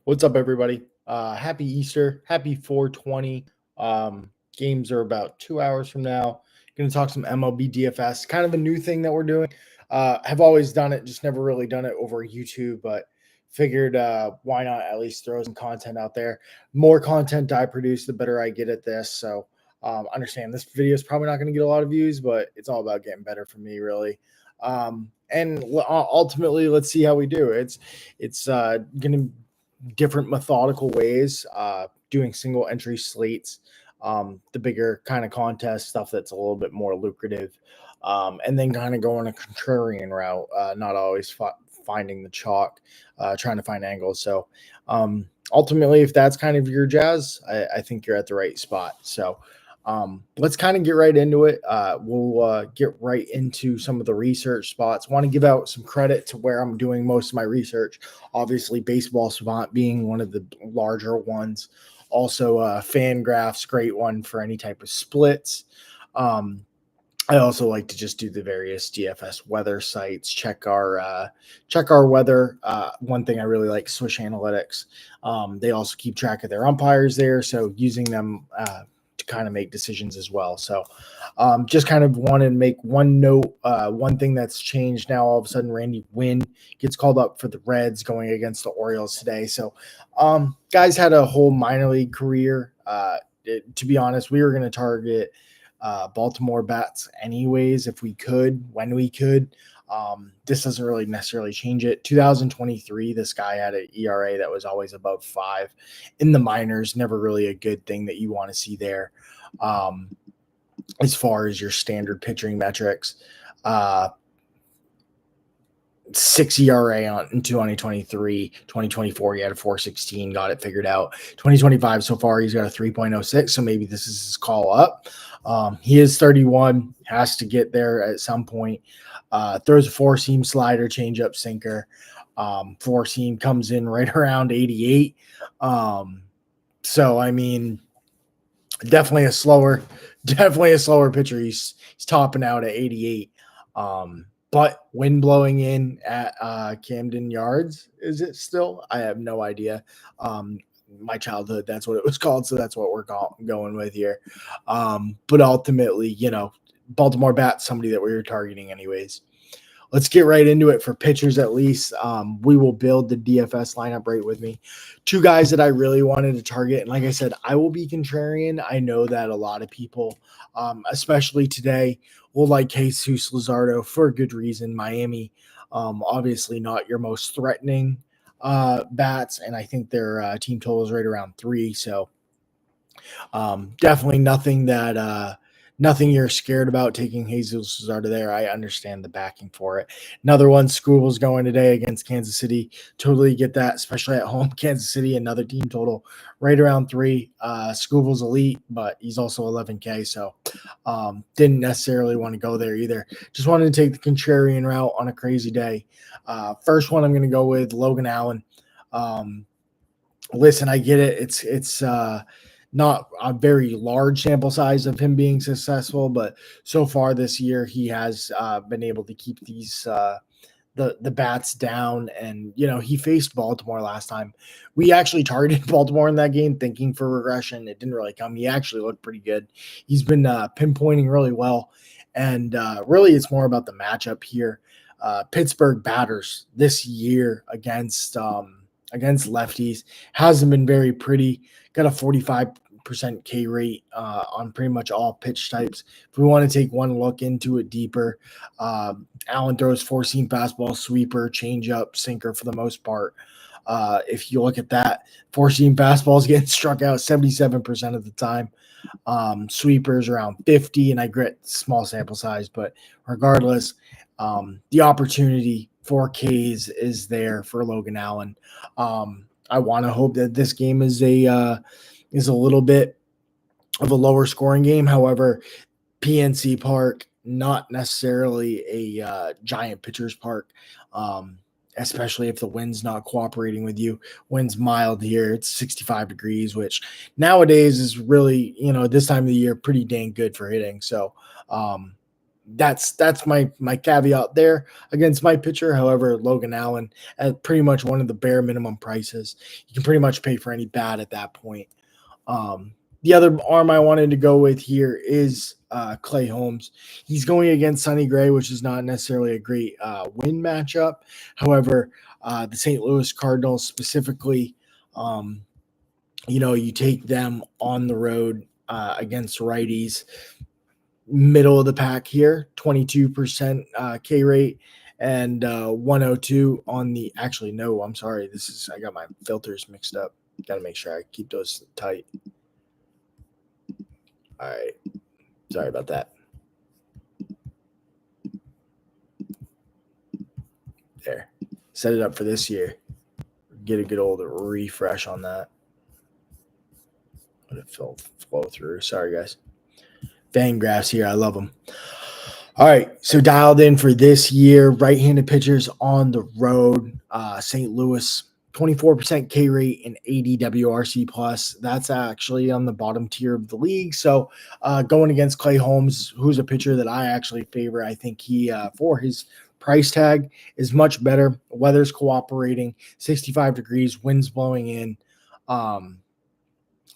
What's up, everybody? Happy Easter. Happy 420. Games are about 2 hours from now. Going to talk some MLB DFS. Kind of a new thing that we're doing. Have always done it, just never really done it over YouTube, but figured why not at least throw some content out there. More content I produce, the better I get at this. So understand this video is probably not going to get a lot of views, but it's all about getting better for me, really. And ultimately, let's see how we do. It's going to different methodical ways, doing single entry slates, the bigger kind of contest stuff that's a little bit more lucrative, and then kind of going a contrarian route, not always finding the chalk, trying to find angles. So ultimately, if that's kind of your jazz, I think you're at the right spot. So let's kind of get right into it. We'll get right into some of the research spots. Want to give out some credit to where I'm doing most of my research. Obviously, Baseball Savant being one of the larger ones. Also, Fangraphs, great one for any type of splits. I also like to just do the various DFS weather sites, check our weather. One thing I really like, Swish Analytics. They also keep track of their umpires there, so using them to kind of make decisions as well. So just kind of wanted to make one note. One thing that's changed now, all of a sudden, Randy Wynn gets called up for the Reds going against the Orioles today. So guys had a whole minor league career. To be honest, we were going to target Baltimore bats anyways, if we could, when we could. This doesn't really necessarily change it. 2023, this guy had an ERA that was always above 5 in the minors. Never really a good thing that you want to see there. As far as your standard pitching metrics, 6 ERA in 2023, 2024, he had a 4.16, got it figured out. 2025 so far, he's got a 3.06, so maybe this is his call up. He is 31, has to get there at some point. Throws a 4-seam slider, changeup, sinker. 4-seam comes in right around 88. So, I mean, definitely a slower pitcher. He's topping out at 88. But wind blowing in at Camden Yards, is it still? I have no idea. My childhood, that's what it was called, so that's what we're going with here. But ultimately, Baltimore bats, somebody that we were targeting anyways. Let's get right into it for pitchers at least. We will build the DFS lineup right with me. 2 guys that I really wanted to target, and like I said, I will be contrarian. I know that a lot of people, especially today, will like Jesus Luzardo for a good reason. Miami, obviously not your most threatening bats, and I think their team total is right around 3. So definitely nothing you're scared about taking Jesus Luzardo there. I understand the backing for it. Another one, Scooble's going today against Kansas City. Totally get that, especially at home. Kansas City, another team total right around 3. Scooble's elite, but he's also 11K, so didn't necessarily want to go there either. Just wanted to take the contrarian route on a crazy day. First one I'm going to go with Logan Allen. Listen, I get it. It's not a very large sample size of him being successful, but so far this year he has been able to keep these the bats down. And he faced Baltimore last time. We actually targeted Baltimore in that game, thinking for regression. It didn't really come. He actually looked pretty good. He's been pinpointing really well, and really it's more about the matchup here. Pittsburgh batters this year against lefties hasn't been very pretty. Got a 45% K rate on pretty much all pitch types. If we want to take one look into it deeper, Allen throws 4-seam fastball, sweeper, changeup, sinker for the most part. If you look at that, 4-seam fastballs getting struck out 77% of the time. Sweepers around 50, and I grit small sample size, but regardless, the opportunity for Ks is there for Logan Allen. I want to hope that this game is a little bit of a lower scoring game. However, PNC Park, not necessarily a giant pitcher's park, especially if the wind's not cooperating with you. Wind's mild here. It's 65 degrees, which nowadays is really, this time of the year, pretty dang good for hitting. So that's my caveat there against my pitcher. However, Logan Allen at pretty much one of the bare minimum prices. You can pretty much pay for any bat at that point. Um, the other arm I wanted to go with here is Clay Holmes. He's going against Sonny Gray, which is not necessarily a great win matchup. However, the St. Louis Cardinals specifically, you take them on the road against righties. Middle of the pack here, 22% K rate and 102 on the. Actually, no, I'm sorry. I got my filters mixed up. Got to make sure I keep those tight. All right. Sorry about that. There. Set it up for this year. Get a good old refresh on that. Let it flow through. Sorry, guys. Fangraphs here. I love them. All right. So dialed in for this year. Right-handed pitchers on the road. St. Louis, 24% K rate and 80 WRC plus. That's actually on the bottom tier of the league. So going against Clay Holmes, who's a pitcher that I actually favor. I think he, for his price tag, is much better. Weather's cooperating, 65 degrees, winds blowing in.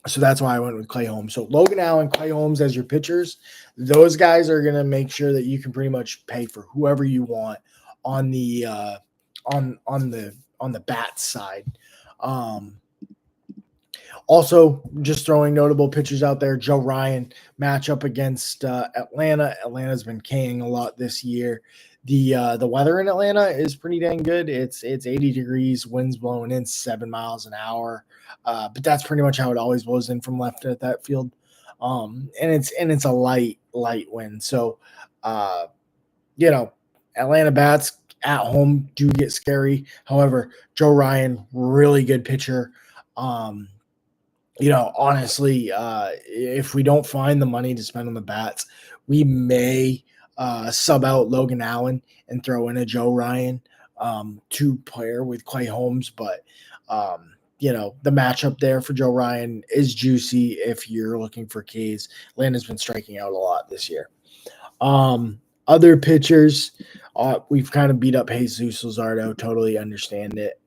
So that's why I went with Clay Holmes. So Logan Allen, Clay Holmes as your pitchers. Those guys are going to make sure that you can pretty much pay for whoever you want on the on the bat side. Also, just throwing notable pitchers out there. Joe Ryan matchup against Atlanta. Atlanta's been K'ing a lot this year. The weather in Atlanta is pretty dang good. It's 80 degrees, winds blowing in 7 miles an hour. But that's pretty much how it always blows in from left at that field. And it's a light wind. So Atlanta bats at home do get scary. However, Joe Ryan, really good pitcher. Honestly, if we don't find the money to spend on the bats, we may sub out Logan Allen and throw in a Joe Ryan to pair with Clay Holmes. But, the matchup there for Joe Ryan is juicy if you're looking for Ks. Atlanta's been striking out a lot this year. Other pitchers, we've kind of beat up Jesus Luzardo. Totally understand it.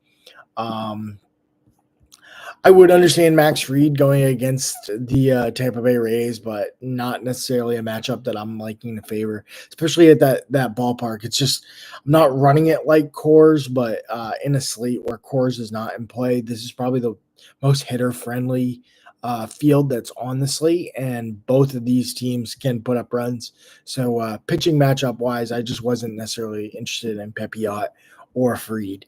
I would understand Max Fried going against the Tampa Bay Rays, but not necessarily a matchup that I'm liking to favor, especially at that ballpark. It's just I'm not running it like Coors, but in a slate where Coors is not in play, this is probably the most hitter-friendly field that's on the slate, and both of these teams can put up runs. So pitching matchup-wise, I just wasn't necessarily interested in Pepiot or Fried.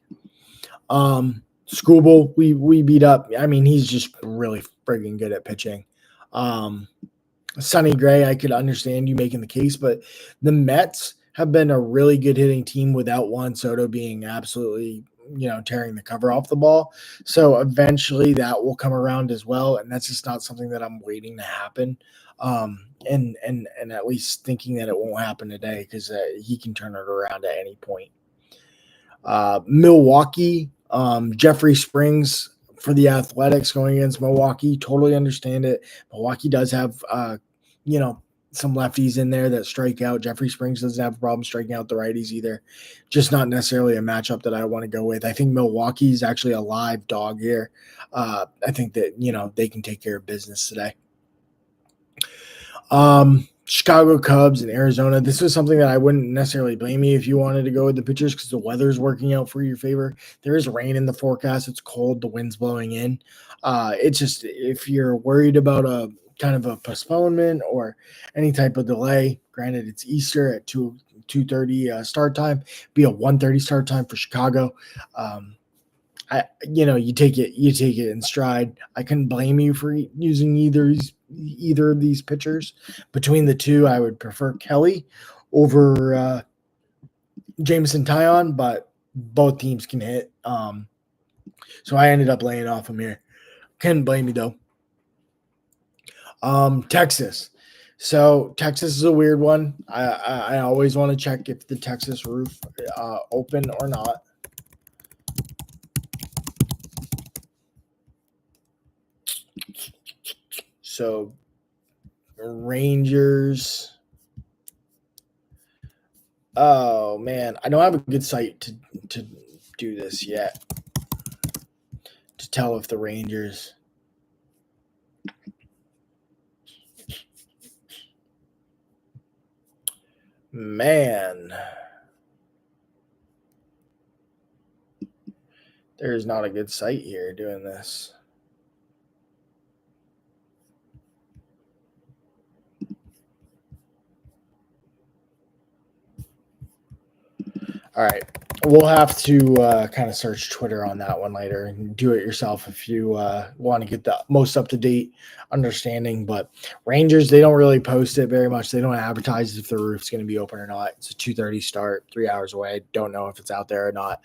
Scooble, we beat up. I mean, he's just really friggin' good at pitching. Sonny Gray, I could understand you making the case, but the Mets have been a really good hitting team without Juan Soto being absolutely, tearing the cover off the ball. So eventually that will come around as well, and that's just not something that I'm waiting to happen. And at least thinking that it won't happen today because he can turn it around at any point. Milwaukee. Jeffrey Springs for the Athletics going against Milwaukee. Totally understand it. Milwaukee does have, some lefties in there that strike out. Jeffrey Springs doesn't have a problem striking out the righties either. Just not necessarily a matchup that I want to go with. I think Milwaukee is actually a live dog here. I think that, they can take care of business today. Chicago Cubs and Arizona. This was something that I wouldn't necessarily blame you if you wanted to go with the pitchers because the weather's working out for your favor. There is rain in the forecast. It's cold. The wind's blowing in. It's just if you're worried about a kind of a postponement or any type of delay, granted it's Easter at 2:30 start time, be a 1:30 start time for Chicago. You take it in stride. I couldn't blame you for using either of these pitchers. Between the two, I would prefer Kelly over Jameson Taillon, but both teams can hit. So I ended up laying off him here. Couldn't blame you though. Texas. So Texas is a weird one. I always want to check if the Texas roof open or not. So Rangers, Oh man, I don't have a good site to do this yet. To tell if the Rangers. Man, there's not a good site here doing this. All right. We'll have to kind of search Twitter on that one later and do it yourself if you want to get the most up to date understanding. But Rangers, they don't really post it very much. They don't advertise if the roof's going to be open or not. It's a 2:30 start, 3 hours away. Don't know if it's out there or not.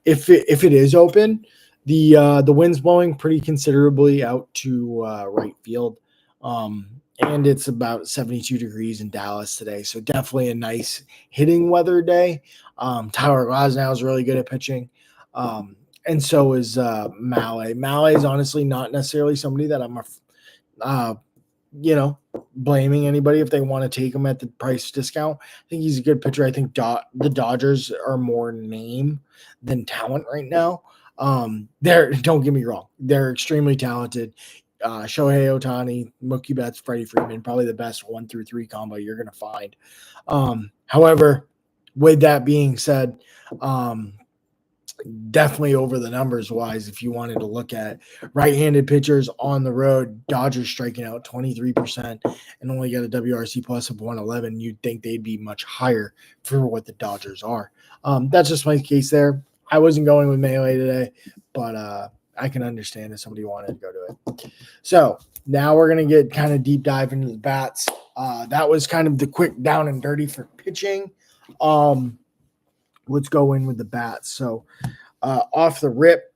If it is open, the wind's blowing pretty considerably out to right field. And it's about 72 degrees in Dallas today. So definitely a nice hitting weather day. Tyler Glasnow is really good at pitching. And so is Mlb. Mlb is honestly not necessarily somebody that I'm, blaming anybody if they want to take him at the price discount. I think he's a good pitcher. I think the Dodgers are more name than talent right now. Don't get me wrong. They're extremely talented. Shohei Ohtani, Mookie Betts, Freddie Freeman, probably the best 1 through 3 combo you're going to find. However, with that being said, definitely over the numbers wise, if you wanted to look at right-handed pitchers on the road, Dodgers striking out 23% and only got a WRC plus of 111, you'd think they'd be much higher for what the Dodgers are. That's just my case there. I wasn't going with Mlb today, but I can understand if somebody wanted to go to it. So now we're going to get kind of deep dive into the bats. That was kind of the quick down and dirty for pitching. Let's go in with the bats. So off the rip,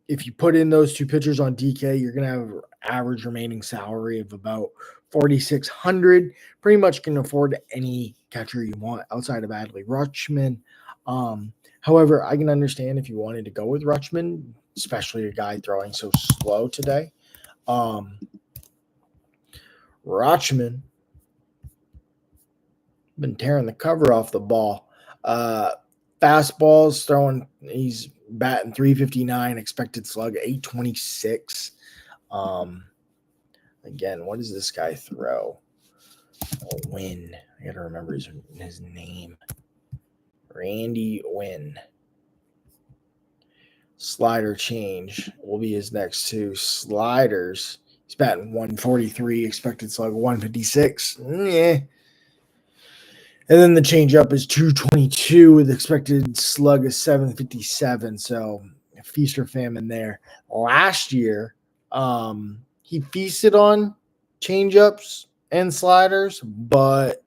if you put in those two pitchers on DK, you're going to have an average remaining salary of about $4,600. Pretty much can afford any catcher you want outside of Adley Rutschman. However, I can understand if you wanted to go with Rutschman, especially a guy throwing so slow today. Rutschman been tearing the cover off the ball. Fastballs throwing, he's batting 359, expected slug 826. Again, what does this guy throw? Wynn. I gotta remember his name. Randy Wynn. Slider change will be his next two sliders. He's batting 143, expected slug 156. Yeah. And then the changeup is 222 with expected slug of 757. So feast or famine there. Last year, he feasted on changeups and sliders, but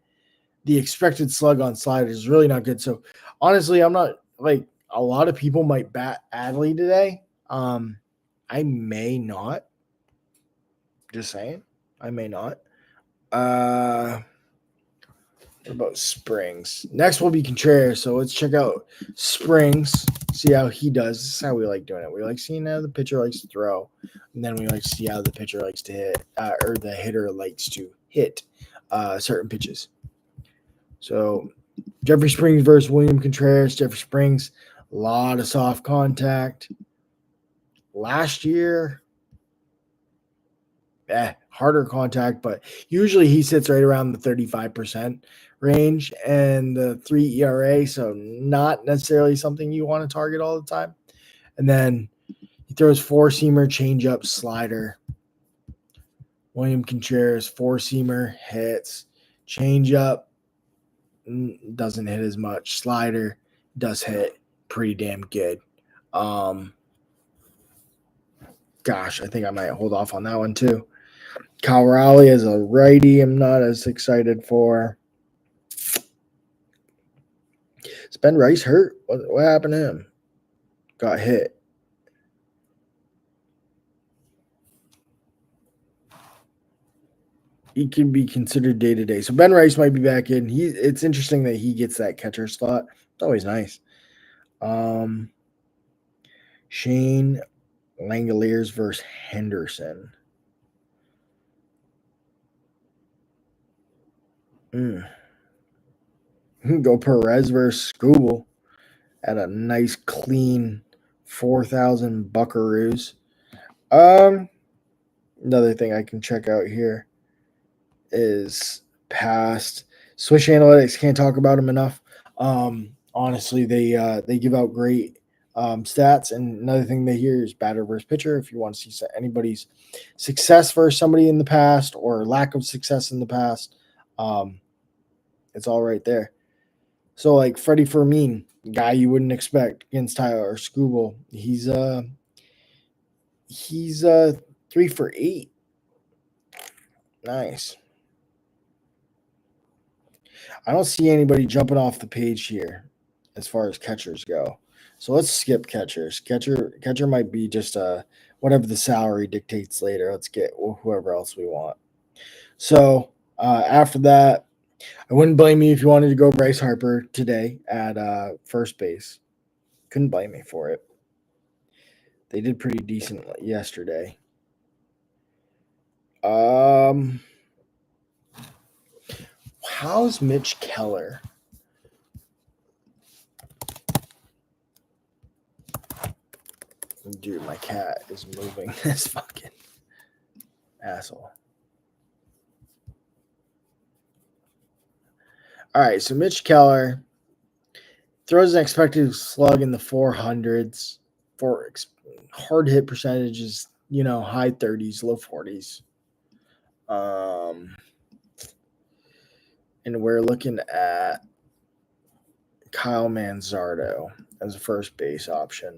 the expected slug on sliders is really not good. So honestly, I'm not like a lot of people might bat Adley today. I may not. Just saying. I may not. What about Springs? Next will be Contreras. So let's check out Springs, see how he does. This is how we like doing it. We like seeing how the pitcher likes to throw, and then we like to see how the pitcher likes to hit, or the hitter likes to hit certain pitches. So Jeffrey Springs versus William Contreras. Jeffrey Springs, a lot of soft contact. Last year, harder contact, but usually he sits right around the 35% range and the 3 ERA, so not necessarily something you want to target all the time. And then he throws four-seamer, changeup, slider. William Contreras, four-seamer, hits. Changeup, doesn't hit as much. Slider does hit pretty damn good. Gosh, I think I might hold off on that one too. Kyle Raleigh as a righty, I'm not as excited for. Is Ben Rice hurt? What happened to him? Got hit. He can be considered day-to-day. So Ben Rice might be back in. It's interesting that he gets that catcher slot. It's always nice. Shane Langoliers versus Henderson. Go Perez versus Scooble at a nice clean 4,000 buckaroos. Another thing I can check out here is past Swish Analytics. Can't talk about them enough. Honestly, they give out great stats. And another thing they hear is batter versus pitcher. If you want to see anybody's success versus somebody in the past or lack of success in the past, it's all right there. So like Freddie Fermin, guy you wouldn't expect against Tyler Scooble, he's 3 for 8. Nice. I don't see anybody jumping off the page here as far as catchers go. So let's skip catchers. Catcher might be just whatever the salary dictates later. Let's get whoever else we want. So after that, I wouldn't blame you if you wanted to go Bryce Harper today at first base. Couldn't blame me for it. They did pretty decent yesterday. How's Mitch Keller? Dude, my cat is moving. This fucking asshole. All right, so Mitch Keller throws an expected slug in the 400s for hard hit percentages, high 30s, low 40s. And we're looking at Kyle Manzardo as a first base option.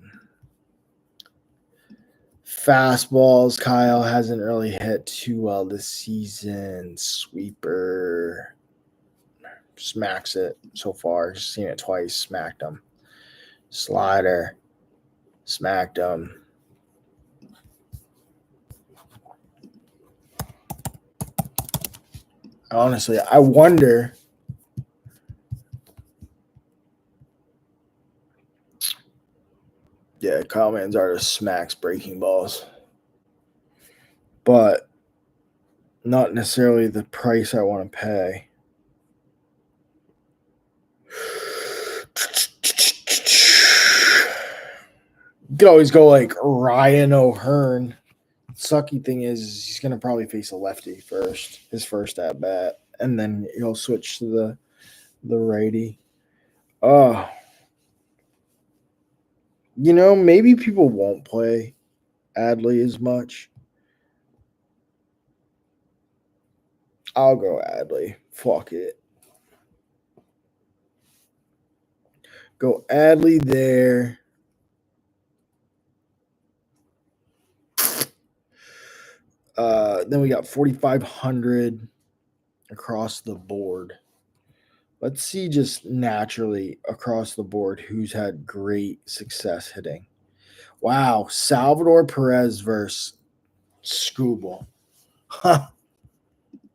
Fastballs, Kyle hasn't really hit too well this season. Sweeper smacks it so far. Just seen it twice, smacked him. Slider, smacked him. Honestly, I wonder yeah, Kyle Manzardo smacks breaking balls. But not necessarily the price I want to pay. You could always go like Ryan O'Hearn. Sucky thing is he's going to probably face a lefty first, his first at bat, and then he'll switch to the righty. Maybe people won't play Adley as much. I'll go Adley. Fuck it. Go Adley there. Then we got 4,500 across the board. Let's see just naturally across the board who's had great success hitting. Wow, Salvador Perez versus Scooble. Huh.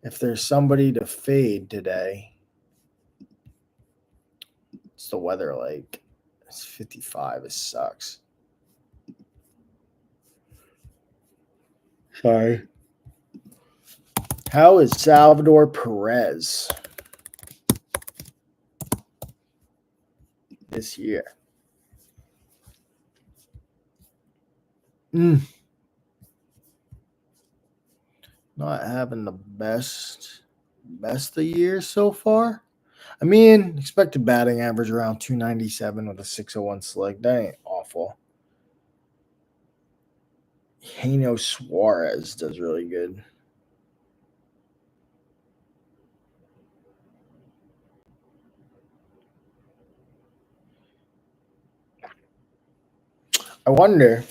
If there's somebody to fade today, it's the weather like. It's 55. It sucks. Sorry. How is Salvador Perez this year? Not having the best of the year so far. I mean, expected batting average around 297 with a 601 slug. That ain't awful. Hano Suarez does really good. I wonder.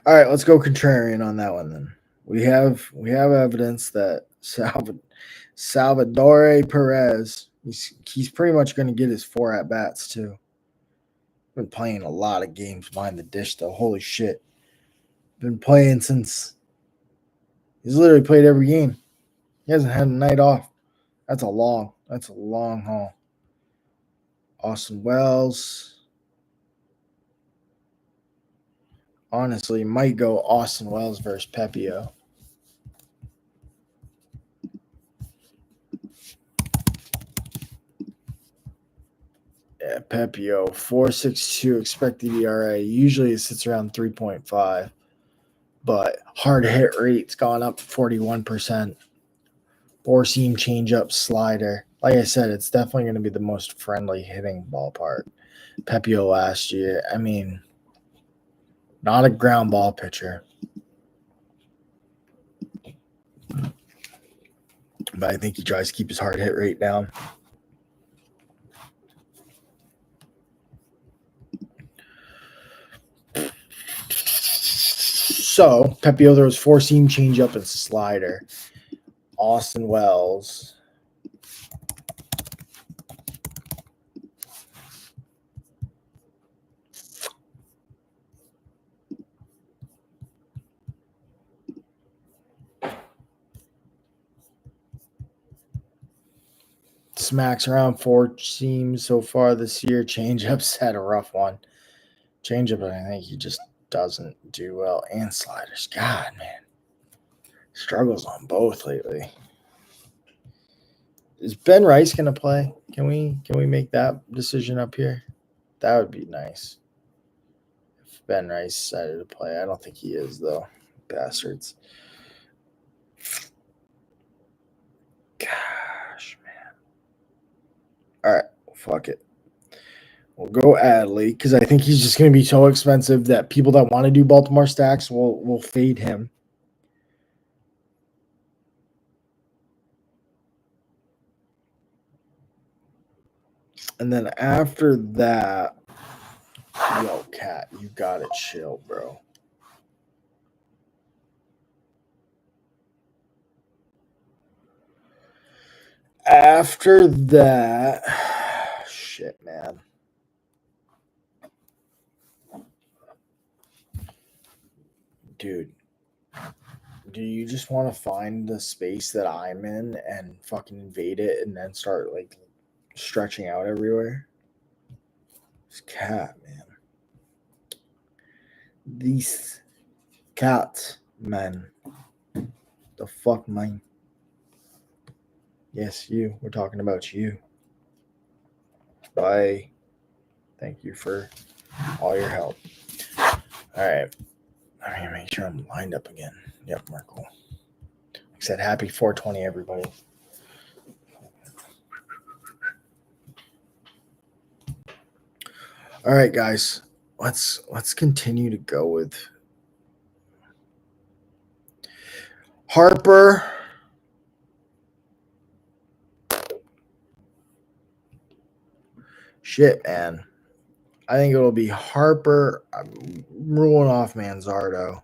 All right, let's go contrarian on that one then. We have evidence that Salvador Perez, he's pretty much going to get his 4 at bats too. Been playing a lot of games behind the dish though. Holy shit! Been playing since he's literally played every game. He hasn't had a night off. That's a long haul. Austin Wells. honestly might go Austin Wells versus Pepio. Yeah, Pepio, 4.62 expected ERA. Usually it sits around 3.5, but hard hit rate's gone up 41%. Four seam changeup slider. Like I said, it's definitely going to be the most friendly hitting ballpark. Pepio last year, I mean, not a ground ball pitcher, but I think he tries to keep his hard hit rate down. So Pepio throws four seam changeup and slider. Austin Wells. Smacks around four seams so far this year. Changeup's had a rough one. Changeup, I think he just doesn't do well. And sliders. God, man. Struggles on both lately. Is Ben Rice gonna play? Can we make that decision up here? That would be nice. If Ben Rice decided to play. I don't think he is though. Bastards. Gosh, man. Alright, fuck it. We'll go Adley because I think he's just gonna be so expensive that people that want to do Baltimore stacks will fade him. And then after that, yo, Cat, you gotta chill, bro. After that, shit, man. Dude, do you just want to find the space that I'm in and fucking invade it and then start like stretching out everywhere? This cat, man. These cats, man. The fuck, man. Yes, you. We're talking about you. Bye. Thank you for all your help. All right. I'm going to make sure I'm lined up again. Yep, we're cool. Like I said, happy 420, everybody. All right, guys. Let's continue to go with Harper. Shit, man. I think it'll be Harper. I'm ruling off Manzardo.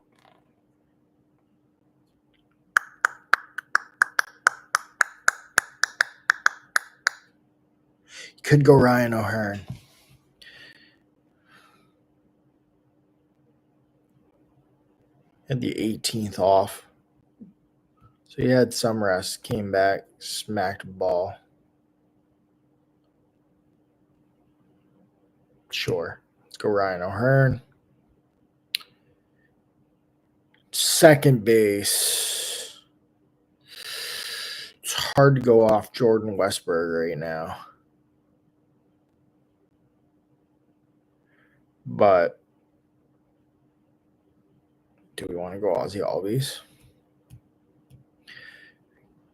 Could go Ryan O'Hearn. Had the 18th off. So he had some rest, came back, smacked the ball. Sure. Let's go Ryan O'Hearn. Second base. It's hard to go off Jordan Westberg right now. But do we want to go Ozzy Albies?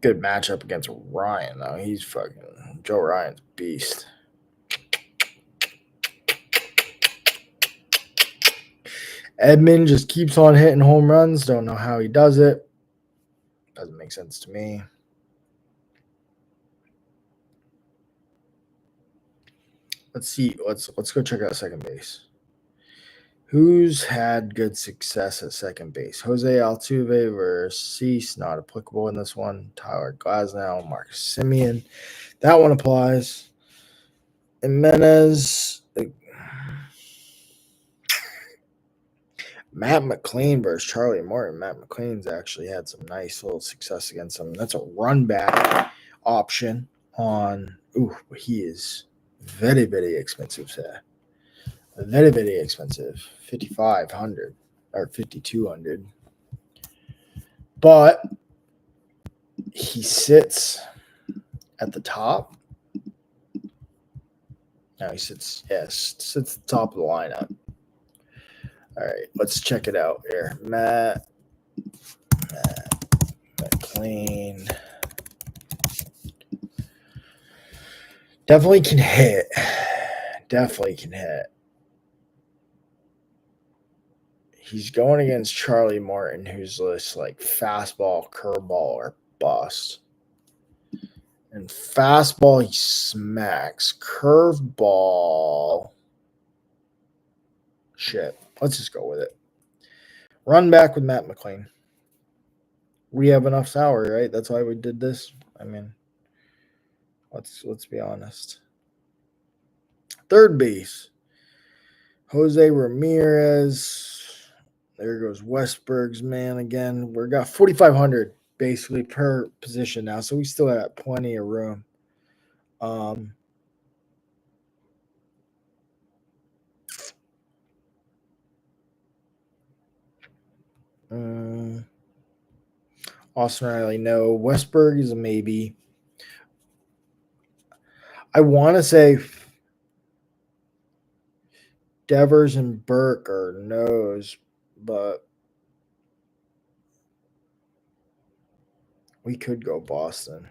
Good matchup against Ryan, though. He's fucking Joe Ryan's beast. Edmund just keeps on hitting home runs. Don't know how he does it. Doesn't make sense to me. Let's see. Let's go check out second base. Who's had good success at second base? Jose Altuve versus Cease, not applicable in this one. Tyler Glasnow, Marcus Simeon. That one applies. Jimenez. Matt McLean versus Charlie Morton. Matt McLean's actually had some nice little success against him. That's a run back option on. Ooh, he is very, very expensive, sir. Very, very expensive. 5,500. or 5,200. But he sits at the top. Now he sits at the top of the lineup. All right, let's check it out here. Matt McLean. Definitely can hit. Definitely can hit. He's going against Charlie Martin, who's this like fastball, curveball, or bust. And fastball, he smacks. Curveball. Shit. Let's just go with it. Run back with Matt McLean. We have enough salary, right? That's why we did this. I mean, let's be honest. Third base. Jose Ramirez. There goes Westberg's man again. We got 4,500 basically per position now, so we still got plenty of room. Austin Riley, no. Westberg is a maybe. I want to say Devers and Burke are no's, but we could go Boston.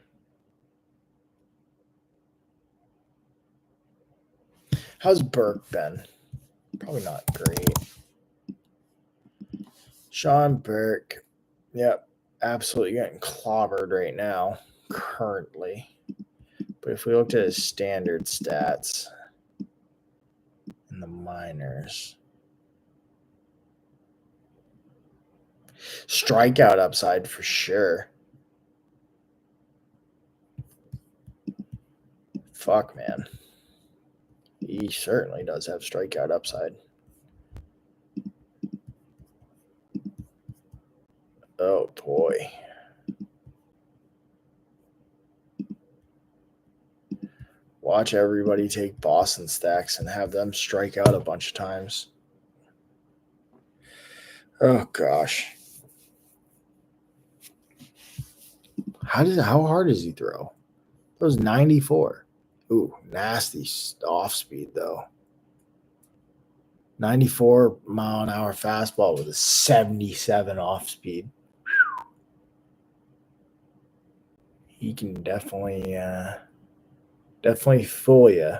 How's Burke been? Probably not great. Sean Burke, yep, absolutely getting clobbered right now, currently. But if we looked at his standard stats in the minors, strikeout upside for sure. Fuck, man. He certainly does have strikeout upside. Oh, boy. Watch everybody take Boston stacks and have them strike out a bunch of times. Oh, gosh. How hard does he throw? It was 94. Ooh, nasty off speed, though. 94 mile an hour fastball with a 77 off speed. He can definitely fool you.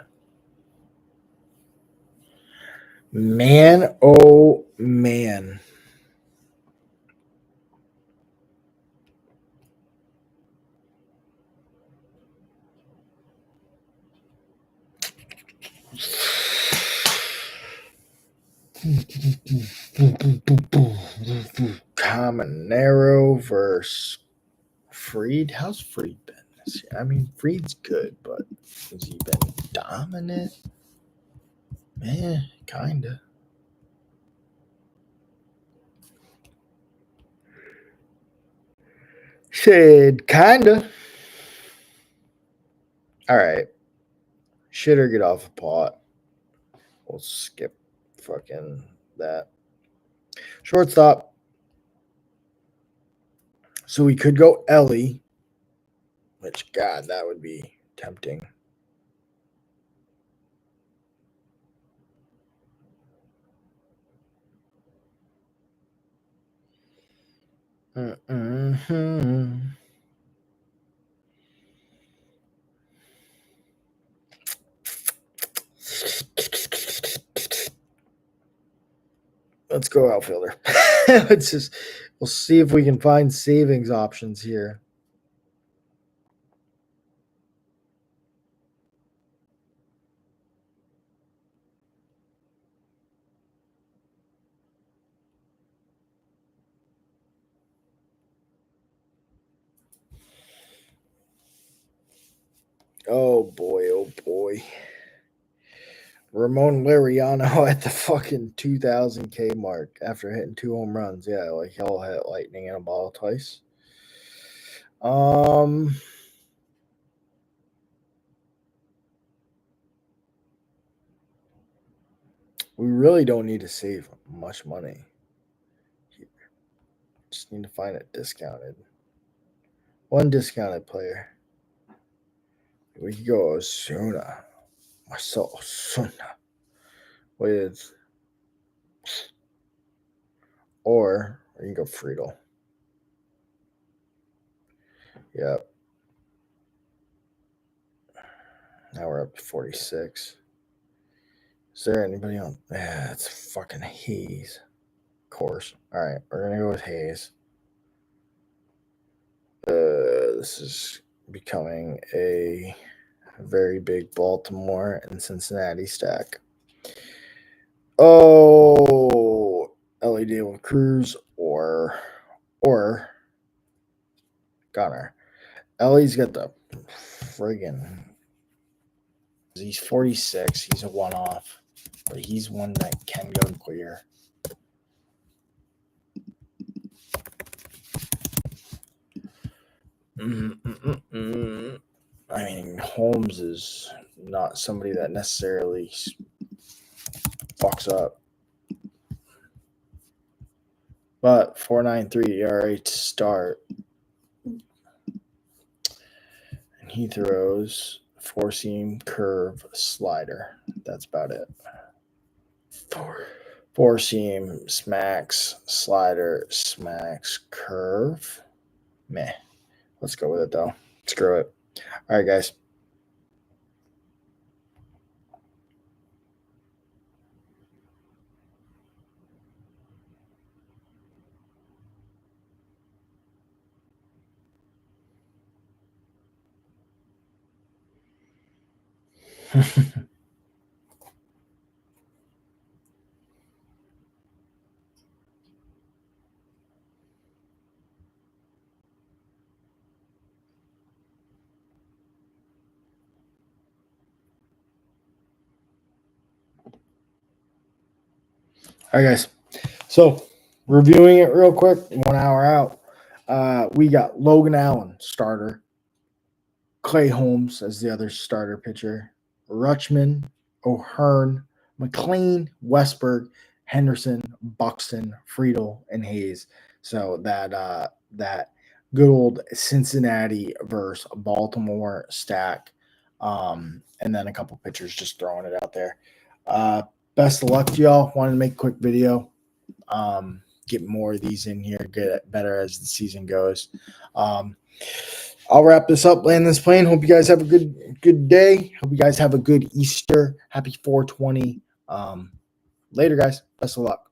Man, oh man. Caminero versus Freed. How's Freed been this year? I mean, Freed's good, but has he been dominant? Man, kinda. Said kinda. All right. Shit or get off a pot. We'll skip fucking that. Shortstop. So we could go Ellie, which, God, that would be tempting. Mm-hmm. Let's go outfielder. We'll see if we can find savings options here. Oh boy, oh boy. Ramon Lariano at the fucking 2,000K mark after hitting 2 home runs. Yeah, like he'll hit lightning in a ball twice. We really don't need to save much money. Just need to find it discounted. One discounted player. We could go Osuna. Marcel Osuna. With. Or you can go Friedel. Yep. Now we're up to 46. Is there anybody on? Yeah, it's fucking Hayes. Of course. All right, we're going to go with Hayes. This is becoming a very big Baltimore and Cincinnati stack. Oh, Ellie De La Cruz or Gunner. Ellie's got the friggin'. He's 46. He's a one-off, but he's one that can go clear. I mean, Holmes is not somebody that necessarily fucks up. But 4.93 ERA to start. And he throws four-seam, curve, slider. That's about it. Four-seam, smacks, slider, smacks, curve. Meh. Let's go with it, though. Screw it. All right, guys. All right, guys. So, reviewing it real quick, 1 hour out. We got Logan Allen, starter. Clay Holmes as the other starter pitcher. Rutschman, O'Hearn, McLean, Westberg, Henderson, Buxton, Friedel, and Hayes. So that good old Cincinnati versus Baltimore stack. And then a couple pitchers just throwing it out there. Best of luck to y'all. Wanted to make a quick video. Get more of these in here, get it better as the season goes. I'll wrap this up, land this plane. Hope you guys have a good day. Hope you guys have a good Easter. Happy 420. Later, guys. Best of luck.